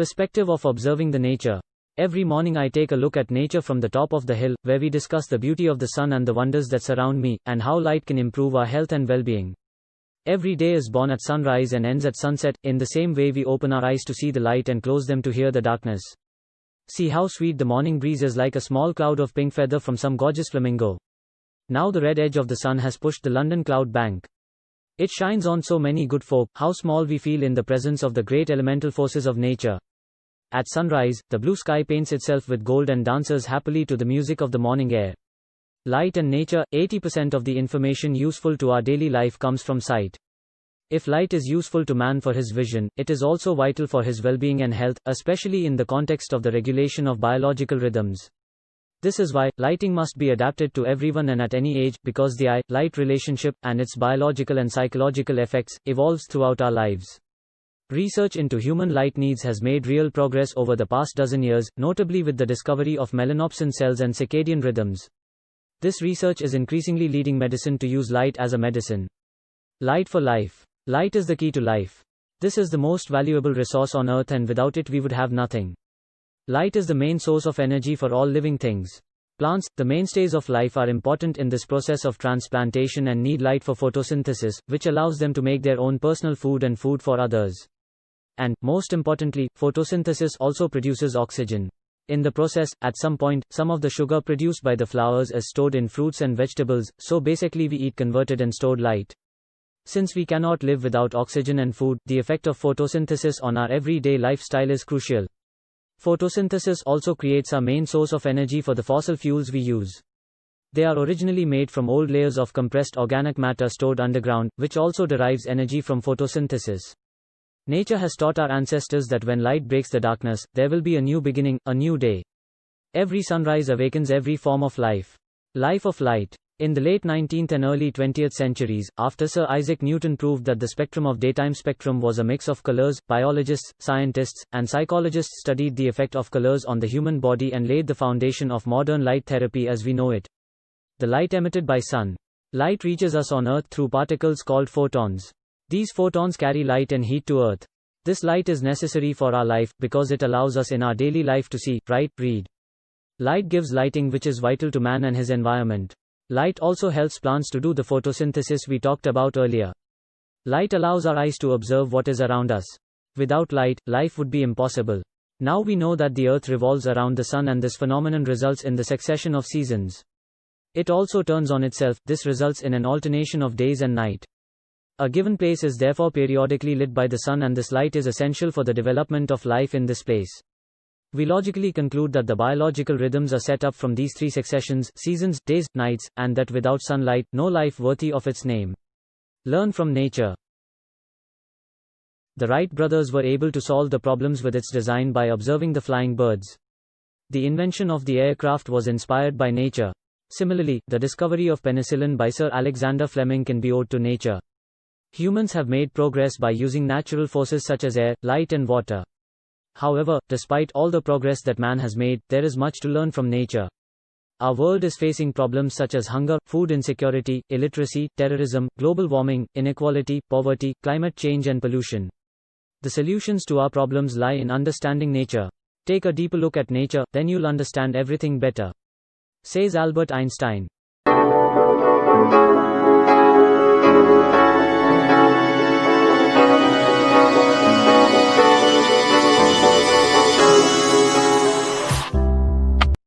Perspective of observing the nature. Every morning I take a look at nature from the top of the hill, where we discuss the beauty of the sun and the wonders that surround me, and how light can improve our health and well-being. Every day is born at sunrise and ends at sunset. In the same way we open our eyes to see the light and close them to hear the darkness. See how sweet the morning breeze is, like a small cloud of pink feather from some gorgeous flamingo. Now the red edge of the sun has pushed the London cloud bank. It shines on so many good folk. How small we feel in the presence of the great elemental forces of nature. At sunrise, the blue sky paints itself with gold and dances happily to the music of the morning air. Light and nature. 80% of the information useful to our daily life comes from sight. If light is useful to man for his vision, it is also vital for his well-being and health, especially in the context of the regulation of biological rhythms. This is why lighting must be adapted to everyone and at any age, because the eye-light relationship, and its biological and psychological effects, evolves throughout our lives. Research into human light needs has made real progress over the past dozen years, notably with the discovery of melanopsin cells and circadian rhythms. This research is increasingly leading medicine to use light as a medicine. Light for life. Light is the key to life. This is the most valuable resource on earth, and without it we would have nothing. Light is the main source of energy for all living things. Plants, the mainstays of life, are important in this process of transplantation and need light for photosynthesis, which allows them to make their own personal food and food for others. And, most importantly, photosynthesis also produces oxygen. In the process, at some point, some of the sugar produced by the flowers is stored in fruits and vegetables, so basically we eat converted and stored light. Since we cannot live without oxygen and food, the effect of photosynthesis on our everyday lifestyle is crucial. Photosynthesis also creates our main source of energy for the fossil fuels we use. They are originally made from old layers of compressed organic matter stored underground, which also derives energy from photosynthesis. Nature has taught our ancestors that when light breaks the darkness, there will be a new beginning, a new day. Every sunrise awakens every form of life. Life of light. In the late 19th and early 20th centuries, after Sir Isaac Newton proved that the spectrum of daytime spectrum was a mix of colors, biologists, scientists, and psychologists studied the effect of colors on the human body and laid the foundation of modern light therapy as we know it. The light emitted by sun. Light reaches us on Earth through particles called photons. These photons carry light and heat to Earth. This light is necessary for our life, because it allows us in our daily life to see, write, read. Light gives lighting, which is vital to man and his environment. Light also helps plants to do the photosynthesis we talked about earlier. Light allows our eyes to observe what is around us. Without light, life would be impossible. Now we know that the Earth revolves around the sun, and this phenomenon results in the succession of seasons. It also turns on itself. This results in an alternation of days and night. A given place is therefore periodically lit by the sun, and this light is essential for the development of life in this place. We logically conclude that the biological rhythms are set up from these three successions, seasons, days, nights, and that without sunlight, no life worthy of its name. Learn from nature. The Wright brothers were able to solve the problems with its design by observing the flying birds. The invention of the aircraft was inspired by nature. Similarly, the discovery of penicillin by Sir Alexander Fleming can be owed to nature. Humans have made progress by using natural forces such as air, light and water. However, despite all the progress that man has made, there is much to learn from nature. Our world is facing problems such as hunger, food insecurity, illiteracy, terrorism, global warming, inequality, poverty, climate change and pollution. The solutions to our problems lie in understanding nature. Take a deeper look at nature, then you'll understand everything better. Says Albert Einstein.